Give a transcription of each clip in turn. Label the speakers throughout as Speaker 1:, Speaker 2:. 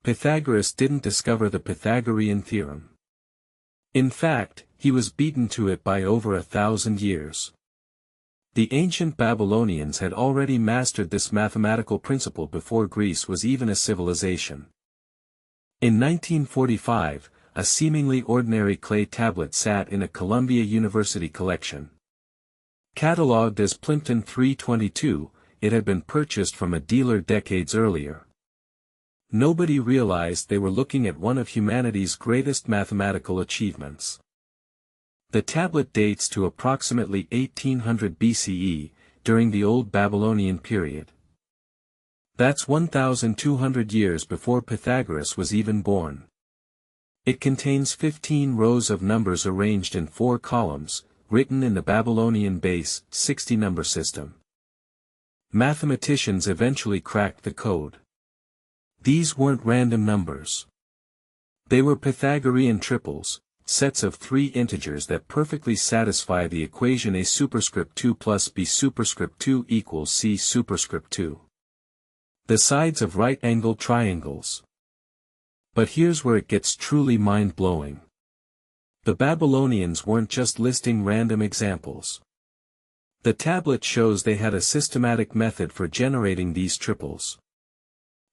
Speaker 1: Pythagoras didn't discover the Pythagorean theorem. In fact, he was beaten to it by over 1,000 years. The ancient Babylonians had already mastered this mathematical principle before Greece was even a civilization. In 1945, a seemingly ordinary clay tablet sat in a Columbia University collection. Catalogued as Plimpton 322, it had been purchased from a dealer decades earlier. Nobody realized they were looking at one of humanity's greatest mathematical achievements. The tablet dates to approximately 1800 BCE, during the Old Babylonian period. That's 1,200 years before Pythagoras was even born. It contains 15 rows of numbers arranged in 4 columns, written in the Babylonian base 60 number system. Mathematicians eventually cracked the code. These weren't random numbers. They were Pythagorean triples, sets of 3 integers that perfectly satisfy the equation a superscript 2 plus b superscript 2 equals c superscript 2. The sides of right-angled triangles. But here's where it gets truly mind-blowing. The Babylonians weren't just listing random examples. The tablet shows they had a systematic method for generating these triples.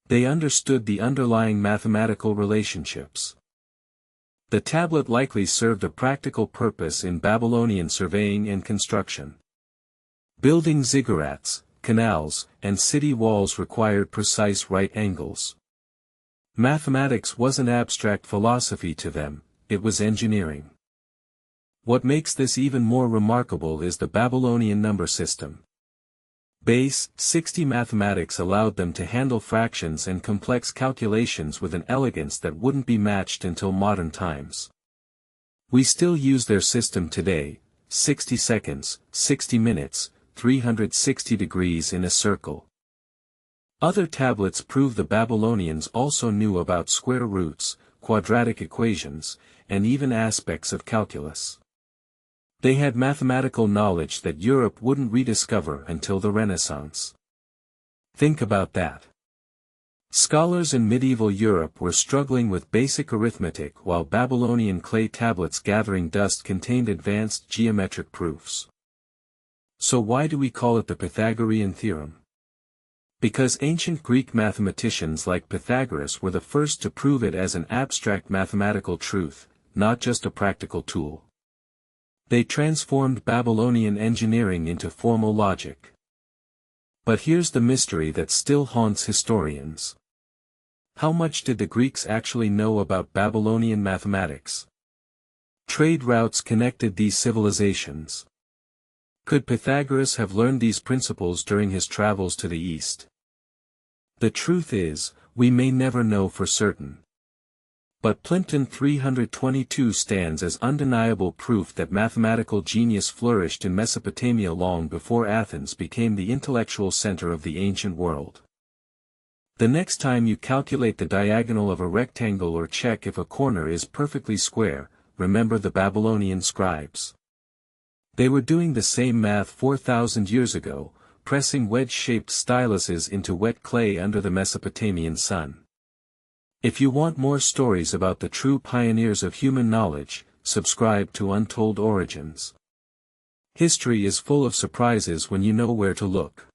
Speaker 1: They understood the underlying mathematical relationships. The tablet likely served a practical purpose in Babylonian surveying and construction. Building ziggurats, canals, and city walls required precise right angles. Mathematics wasn't abstract philosophy to them, it was engineering. What makes this even more remarkable is the Babylonian number system. Base 60 mathematics allowed them to handle fractions and complex calculations with an elegance that wouldn't be matched until modern times. We still use their system today: 60 seconds, 60 minutes, 360 degrees in a circle. Other tablets prove the Babylonians also knew about square roots, quadratic equations, and even aspects of calculus. They had mathematical knowledge that Europe wouldn't rediscover until the Renaissance. Think about that. Scholars in medieval Europe were struggling with basic arithmetic while Babylonian clay tablets gathering dust contained advanced geometric proofs. So why do we call it the Pythagorean theorem? Because ancient Greek mathematicians like Pythagoras were the first to prove it as an abstract mathematical truth, not just a practical tool. They transformed Babylonian engineering into formal logic. But here's the mystery that still haunts historians. How much did the Greeks actually know about Babylonian mathematics? Trade routes connected these civilizations. Could Pythagoras have learned these principles during his travels to the East? The truth is, we may never know for certain. But Plimpton 322 stands as undeniable proof that mathematical genius flourished in Mesopotamia long before Athens became the intellectual center of the ancient world. The next time you calculate the diagonal of a rectangle or check if a corner is perfectly square, remember the Babylonian scribes. They were doing the same math 4,000 years ago, pressing wedge-shaped styluses into wet clay under the Mesopotamian sun. If you want more stories about the true pioneers of human knowledge, subscribe to Untold Origins. History is full of surprises when you know where to look.